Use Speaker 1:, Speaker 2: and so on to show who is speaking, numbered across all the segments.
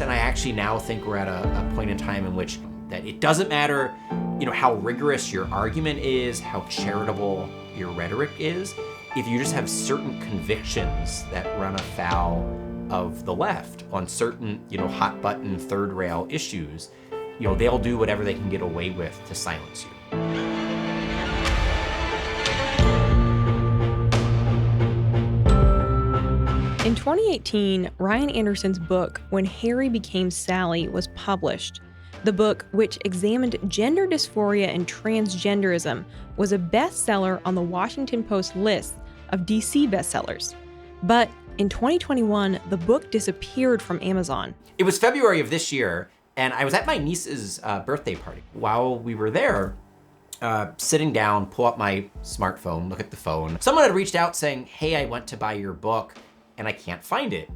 Speaker 1: And I actually now think we're at a point in time in which that it doesn't matter, how rigorous your argument is, how charitable your rhetoric is. If you just have certain convictions that run afoul of the left on certain, hot button third rail issues, they'll do whatever they can get away with to silence you.
Speaker 2: In 2018, Ryan Anderson's book, When Harry Became Sally, was published. The book, which examined gender dysphoria and transgenderism, was a bestseller on the Washington Post list of DC bestsellers. But in 2021, the book disappeared from Amazon.
Speaker 1: It was February of this year, and I was at my niece's birthday party. While we were there, sitting down, pull up my smartphone, look at the phone, someone had reached out saying, "Hey, I went to buy your book and I can't find it."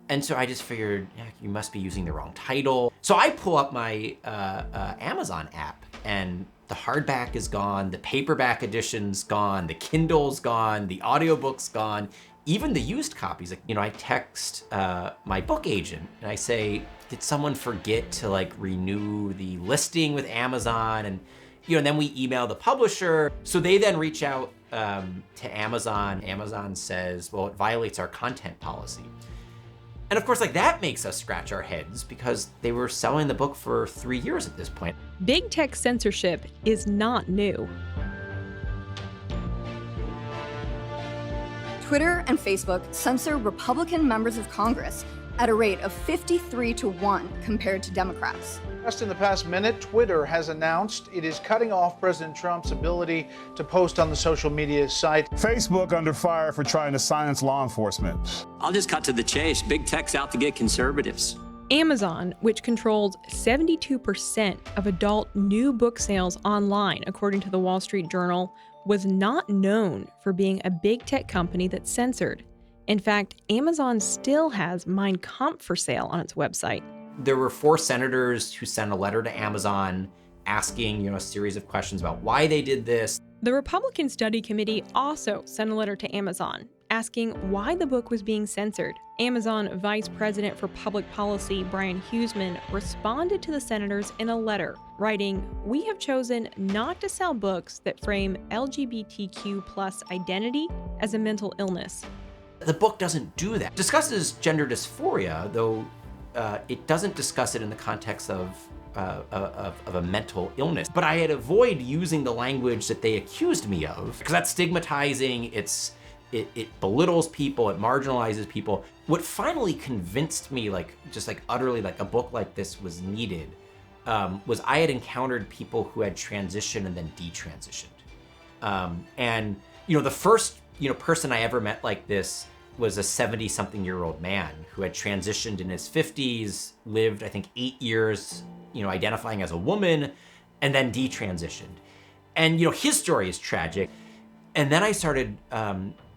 Speaker 1: And so I just figured, you must be using the wrong title. So I pull up my Amazon app, and the hardback is gone, the paperback edition's gone, the Kindle's gone, the audiobook's gone, even the used copies. I text my book agent and I say, did someone forget to renew the listing with Amazon? And then we email the publisher. So they then reach out to Amazon. Amazon says, well, it violates our content policy. And of course, that makes us scratch our heads because they were selling the book for 3 years at this point.
Speaker 2: Big tech censorship is not new.
Speaker 3: Twitter and Facebook censor Republican members of Congress at a rate of 53-1 compared to Democrats.
Speaker 4: Just in the past minute, Twitter has announced it is cutting off President Trump's ability to post on the social media site.
Speaker 5: Facebook under fire for trying to silence law enforcement.
Speaker 6: I'll just cut to the chase. Big tech's out to get conservatives.
Speaker 2: Amazon, which controls 72% of adult new book sales online, according to the Wall Street Journal, was not known for being a big tech company that censored. In fact, Amazon still has Mein Kampf for sale on its website.
Speaker 1: There were 4 senators who sent a letter to Amazon asking, a series of questions about why they did this.
Speaker 2: The Republican Study Committee also sent a letter to Amazon asking why the book was being censored. Amazon Vice President for Public Policy Brian Huseman responded to the senators in a letter, writing, "We have chosen not to sell books that frame LGBTQ+ identity as a mental illness."
Speaker 1: The book doesn't do that. It discusses gender dysphoria, though it doesn't discuss it in the context of a mental illness. But I had avoided using the language that they accused me of, because that's stigmatizing, it belittles people, it marginalizes people. What finally convinced me, utterly, a book like this was needed, was I had encountered people who had transitioned and then detransitioned. And the first person I ever met like this was a 70-something-year-old man who had transitioned in his 50s, lived, I think, 8 years, identifying as a woman, and then detransitioned. And, his story is tragic. And then I started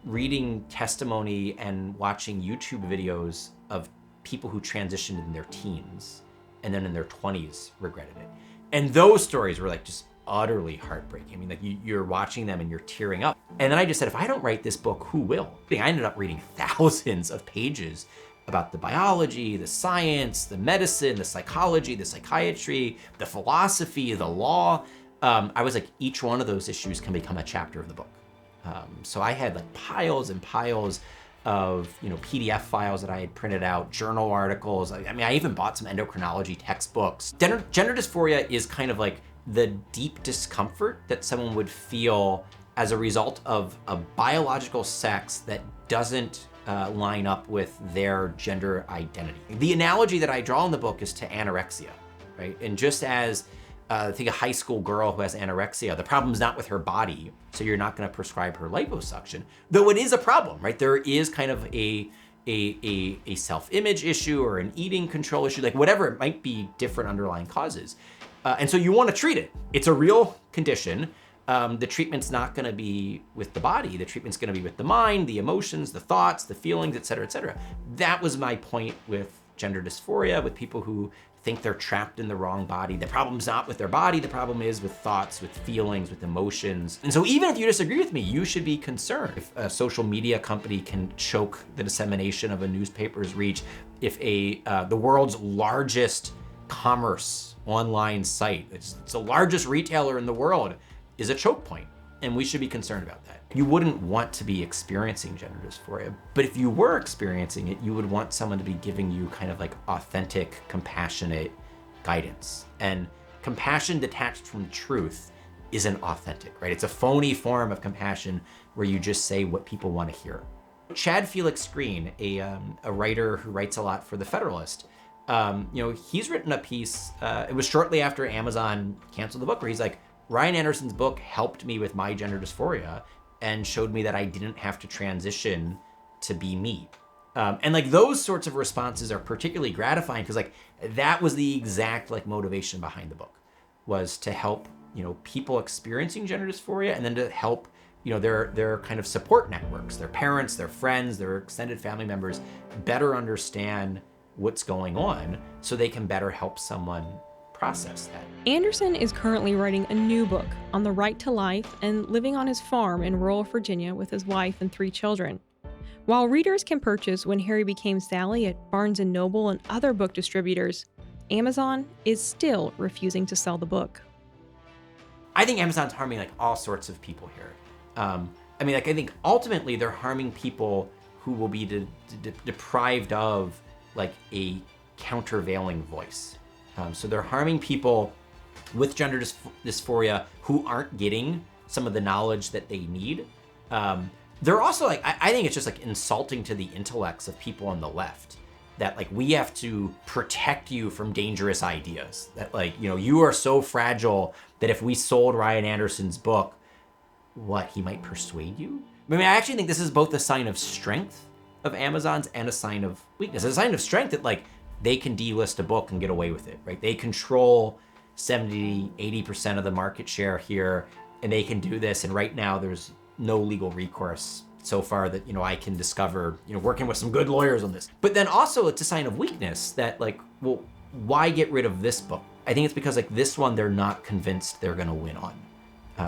Speaker 1: reading testimony and watching YouTube videos of people who transitioned in their teens and then in their 20s regretted it. And those stories were just utterly heartbreaking. You're watching them and you're tearing up. And then I just said, if I don't write this book, who will? I ended up reading thousands of pages about the biology, the science, the medicine, the psychology, the psychiatry, the philosophy, the law. I was each one of those issues can become a chapter of the book. So I had piles and piles of PDF files that I had printed out, journal articles. I even bought some endocrinology textbooks. Gender dysphoria is kind of the deep discomfort that someone would feel as a result of a biological sex that doesn't line up with their gender identity. The analogy that I draw in the book is to anorexia, right? And just as think a high school girl who has anorexia, the problem's not with her body, so you're not gonna prescribe her liposuction, though it is a problem, right? There is kind of a self-image issue or an eating control issue, whatever it might be, different underlying causes. And so you wanna treat it. It's a real condition. The treatment's not gonna be with the body. The treatment's gonna be with the mind, the emotions, the thoughts, the feelings, et cetera, et cetera. That was my point with gender dysphoria, with people who think they're trapped in the wrong body. The problem's not with their body, the problem is with thoughts, with feelings, with emotions. And so even if you disagree with me, you should be concerned. If a social media company can choke the dissemination of a newspaper's reach, if the world's largest commerce online site, it's the largest retailer in the world, is a choke point, and we should be concerned about that. You wouldn't want to be experiencing gender dysphoria, but if you were experiencing it, you would want someone to be giving you kind of like authentic, compassionate guidance. And compassion detached from truth isn't authentic, right? It's a phony form of compassion where you just say what people want to hear. Chad Felix Green, a writer who writes a lot for The Federalist, he's written a piece, it was shortly after Amazon canceled the book, where he's like, Ryan Anderson's book helped me with my gender dysphoria and showed me that I didn't have to transition to be me. And like those sorts of responses are particularly gratifying because like that was the exact like motivation behind the book, was to help, people experiencing gender dysphoria, and then to help, their kind of support networks, their parents, their friends, their extended family members better understand what's going on so they can better help someone process that.
Speaker 2: Anderson is currently writing a new book on the right to life and living on his farm in rural Virginia with his wife and 3 children. While readers can purchase When Harry Became Sally at Barnes & Noble and other book distributors, Amazon is still refusing to sell the book.
Speaker 1: I think Amazon's harming like all sorts of people here. I think ultimately they're harming people who will be deprived of like a countervailing voice. So they're harming people with gender dysphoria who aren't getting some of the knowledge that they need. They're also like, I think it's just like insulting to the intellects of people on the left that like we have to protect you from dangerous ideas. That like, you are so fragile that if we sold Ryan Anderson's book, he might persuade you? I actually think this is both a sign of strength of Amazon's and a sign of weakness. It's a sign of strength that like, they can delist a book and get away with it, right? They control 70, 80% of the market share here, and they can do this. And right now there's no legal recourse so far that, I can discover, working with some good lawyers on this. But then also it's a sign of weakness that like, well, why get rid of this book? I think it's because like this one, they're not convinced they're gonna win on.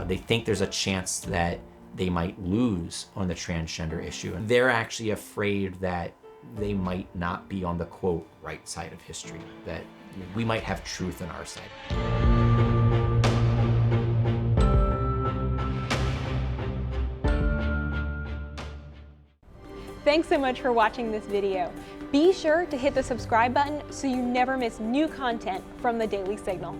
Speaker 1: They think there's a chance that they might lose on the transgender issue. And they're actually afraid that they might not be on the quote right side of history, that we might have truth on our side.
Speaker 2: Thanks so much for watching this video. Be sure to hit the subscribe button so you never miss new content from the Daily Signal.